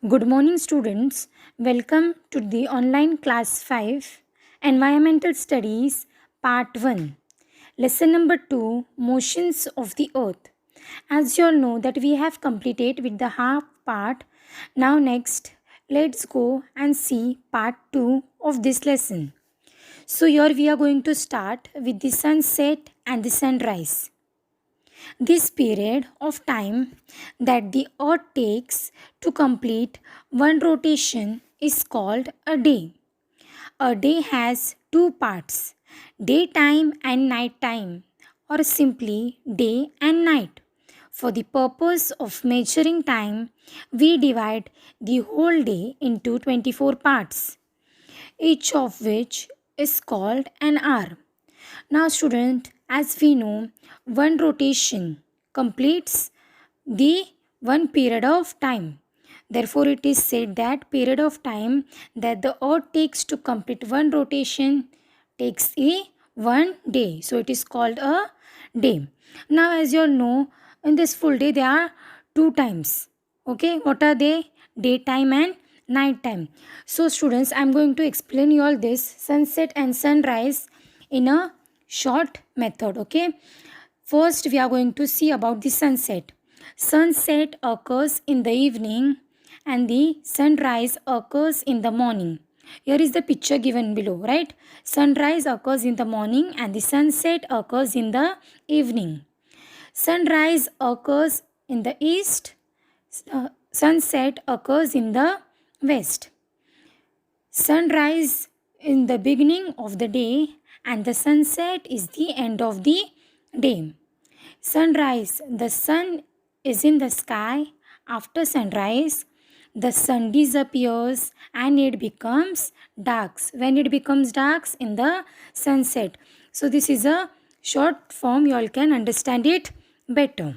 Good morning, students. Welcome to the online class 5 Environmental Studies Part 1. Lesson number 2 Motions of the Earth. As you all know that we have completed with the half part. Now next, let's go and see part 2 of this lesson. So here we are going to start with the sunset and the sunrise. This period of time that the Earth takes to complete one rotation is called a day. A day has two parts, daytime and nighttime, or simply day and night. For the purpose of measuring time, we divide the whole day into 24 parts, each of which is called an hour. Now, student, as we know, one rotation completes the one period of time. Therefore, it is said that period of time that the earth takes to complete one rotation takes a one day. So, it is called a day. Now, as you all know, in this full day, there are two times. Okay, what are they? Daytime and night time. So, students, I am going to explain you all this sunset and sunrise in a short method. Okay, first we are going to see about the sunset. Sunset occurs in the evening and the sunrise occurs in the morning. Here is the picture given below, right? Sunrise occurs in the morning and the sunset occurs in the evening. Sunrise occurs in the east, sunset occurs in the west. Sunrise in the beginning of the day and the sunset is the end of the day. Sunrise, the sun is in the sky. After sunrise, the sun disappears and it becomes dark. When it becomes dark in the sunset. So this is a short form, you all can understand it better.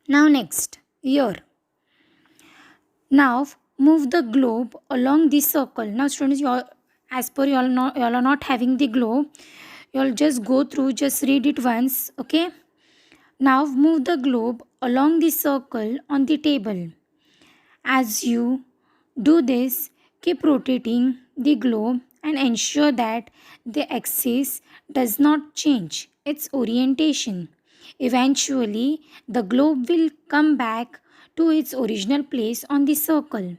Now next, year. Now move the globe along this circle. Now students, you all, as per you all are not having the globe, you all just go through, just read it once. Okay. Now move the globe along the circle on the table. As you do this, keep rotating the globe and ensure that the axis does not change its orientation. Eventually, the globe will come back to its original place on the circle.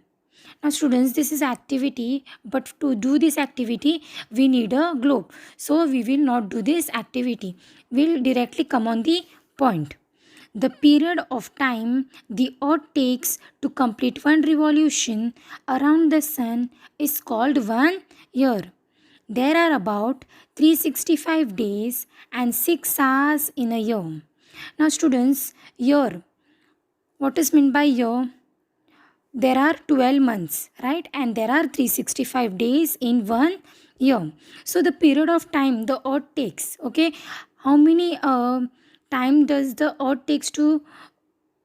Now students, this is activity, but to do this activity we need a globe. So we will not do this activity. We'll directly come on the point. The period of time the earth takes to complete one revolution around the sun is called 1 year. There are about 365 days and 6 hours in a year. Now students, year. What is meant by year? There are 12 months, right? And there are 365 days in 1 year. So the period of time the earth takes, okay? How many time does the earth takes to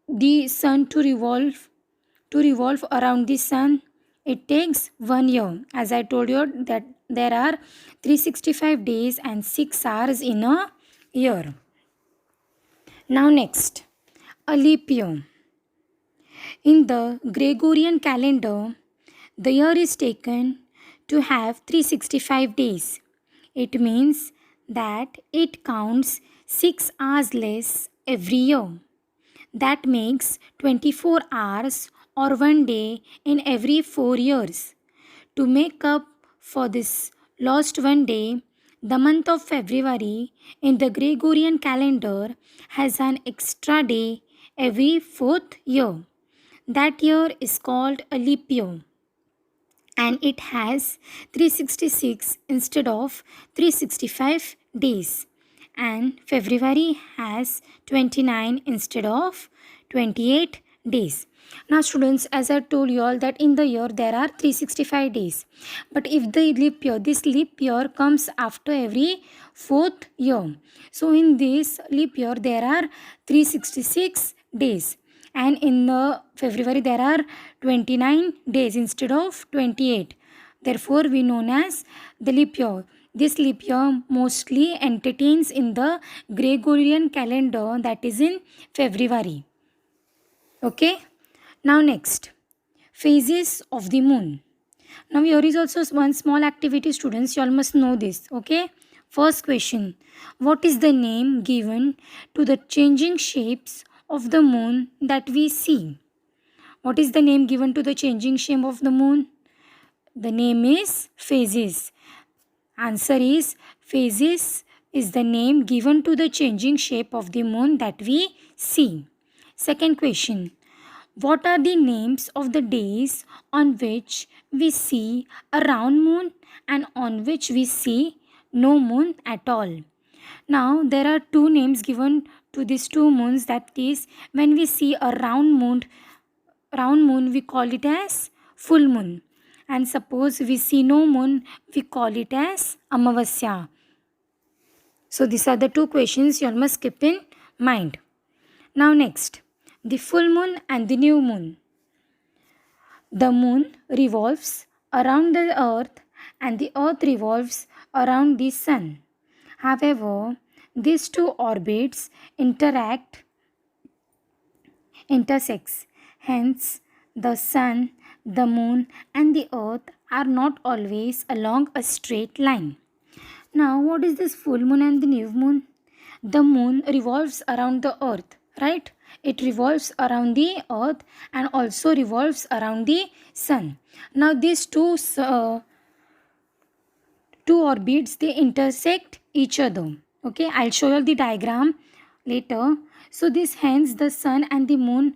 the sun to revolve around the sun? It takes 1 year. As I told you that there are 365 days and 6 hours in a year. Now next, a leap year. In the Gregorian calendar, the year is taken to have 365 days. It means that it counts 6 hours less every year. That makes 24 hours or one day in every 4 years. To make up for this lost one day, the month of February in the Gregorian calendar has an extra day every fourth year. That year is called a leap year and it has 366 instead of 365 days, and February has 29 instead of 28 days. Now students, as I told you all that in the year there are 365 days, but if the leap year, this leap year comes after every fourth year, so in this leap year there are 366 days, and in the February there are 29 days instead of 28. Therefore we known as the leap year. This leap year mostly entertains in the Gregorian calendar, that is in February. Okay. Now next, phases of the moon. Now here is also one small activity, students. You all must know this. Okay. First question. What is the name given to the changing shapes of the moon that we see? What is the name given to the changing shape of the moon? The name is phases. Answer is phases is the name given to the changing shape of the moon that we see. Second question. What are the names of the days on which we see a round moon and on which we see no moon at all? Now there are two names given to these two moons, that is when we see a round moon we call it as full moon, and suppose we see no moon we call it as Amavasya. So these are the two questions you all must keep in mind. Now next, the full moon and the new moon. The moon revolves around the earth and the earth revolves around the sun. However, these two orbits intersects. Hence, the sun, the moon and the earth are not always along a straight line. Now, what is this full moon and the new moon? The moon revolves around the earth, right? It revolves around the earth and also revolves around the sun. Now, these two orbits, they intersect each other. Okay, I'll show you the diagram later. So this, hence the sun and the moon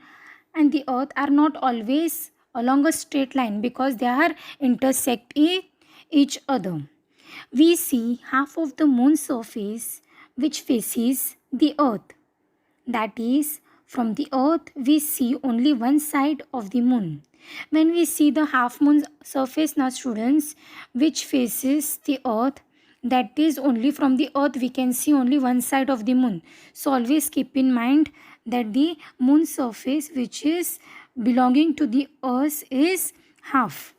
and the earth are not always along a straight line because they are intersect each other. We see half of the moon's surface which faces the earth. That is, from the earth we see only one side of the moon. When we see the half moon's surface, now students, which faces the earth, that is only from the earth we can see only one side of the moon. So always keep in mind that the moon surface which is belonging to the earth is half.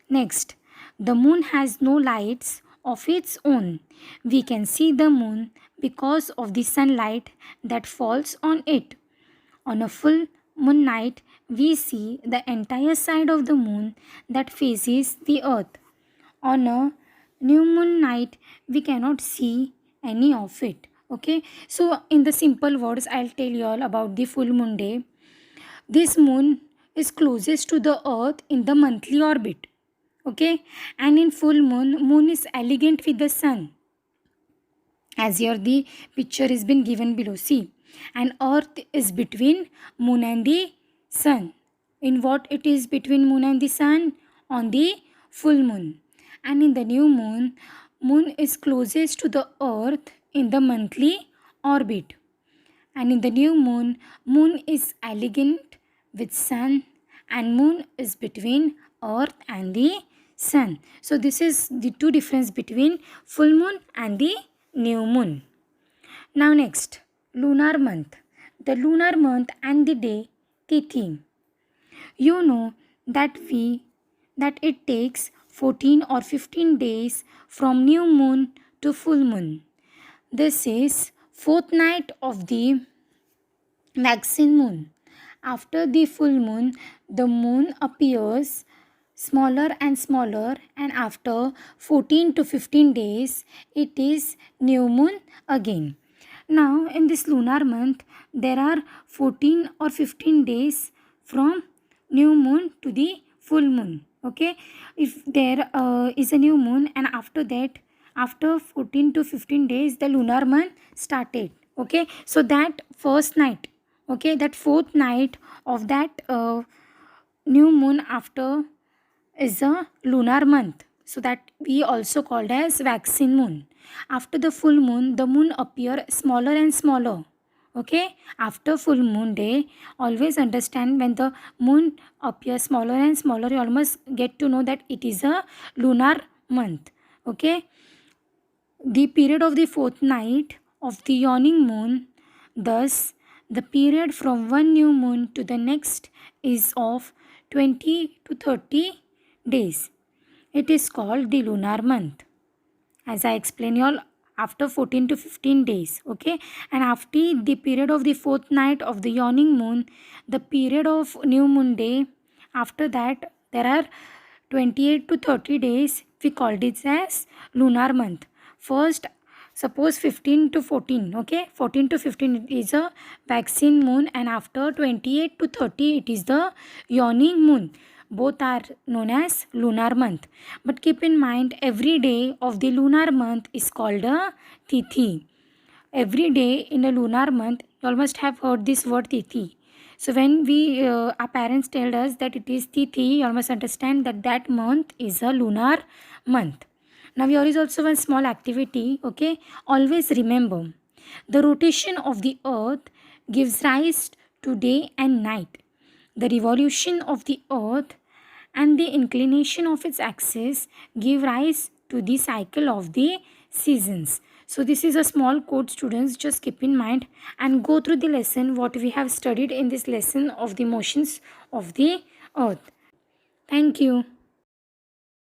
Next, the moon has no lights of its own. We can see the moon because of the sunlight that falls on it. On a full moon night, we see the entire side of the moon that faces the earth. On a new moon night, we cannot see any of it. Okay, so in the simple words, I'll tell you all about the full moon day. This moon is closest to the earth in the monthly orbit. Okay, and in full moon is elegant with the sun, as here the picture is been given below. See, and earth is between moon and the sun. In what it is between moon and the sun? On the full moon. And in the new moon, moon is closest to the earth in the monthly orbit. And in the new moon, moon is elegant with sun and moon is between earth and the sun. So this is the two difference between full moon and the new moon. Now next, lunar month. The lunar month and the day Tithi. You know that it takes 14 or 15 days from new moon to full moon. This is fourth night of the waxing moon. After the full moon, the moon appears smaller and smaller, and after 14 to 15 days, it is new moon again. Now, in this lunar month, there are 14 or 15 days from new moon to the full moon. Okay, if there is a new moon, and after that, after 14 to 15 days, the lunar month started. Okay, so that first night, okay, that fourth night of that new moon after is a lunar month, so that we also called as waxing moon. After the full moon, the moon appear smaller and smaller. Okay, after full moon day, always understand when the moon appears smaller and smaller, you almost get to know that it is a lunar month. Okay, the period of the fourth night of the yawning moon, thus the period from one new moon to the next is of 20 to 30 days. It is called the lunar month. As I explained you all, after 14 to 15 days. Okay, and after the period of the fourth night of the yawning moon, the period of new moon day After that, there are 28 to 30 days. We called it as lunar month. First, suppose 15 to 14, okay? 14 to 15 it is a waxing moon, and after 28 to 30 it is the yawning moon. Both are known as lunar month. But keep in mind, every day of the lunar month is called a tithi. Every day in a lunar month, you all must have heard this word tithi. So when our parents tell us that it is tithi, you all must understand that that month is a lunar month. Now here is also one small activity, okay? Always remember, the rotation of the earth gives rise to day and night. The revolution of the earth and the inclination of its axis give rise to the cycle of the seasons. So this is a small code, students, just keep in mind and go through the lesson what we have studied in this lesson of the motions of the earth. Thank you.